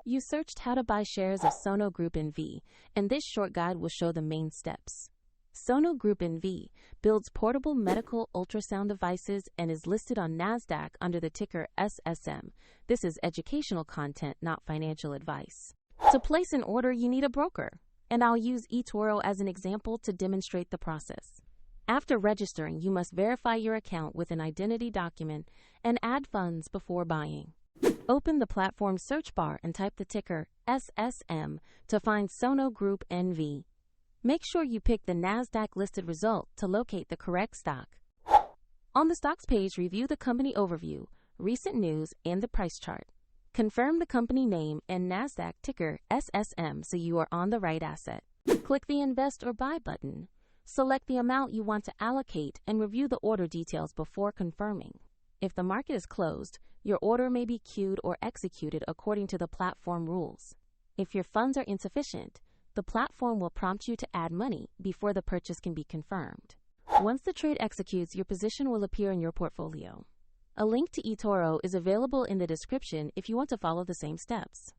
You searched how to buy shares of Sono Group NV, and this short guide will show the main steps. Sono Group NV builds portable medical ultrasound devices and is listed on NASDAQ under the ticker SSM. This is educational content, not financial advice. To place an order, you need a broker, and I'll use eToro as an example to demonstrate the process. After registering, you must verify your account with an identity document and add funds before buying. Open the platform search bar and type the ticker SSM to find Sono Group NV. Make sure you pick the NASDAQ-listed result to locate the correct stock. On the stocks page, review the company overview, recent news, and the price chart. Confirm the company name and NASDAQ ticker SSM so you are on the right asset. Click the Invest or Buy button. Select the amount you want to allocate and review the order details before confirming. If the market is closed, your order may be queued or executed according to the platform rules. If your funds are insufficient, the platform will prompt you to add money before the purchase can be confirmed. Once the trade executes, your position will appear in your portfolio. A link to eToro is available in the description if you want to follow the same steps.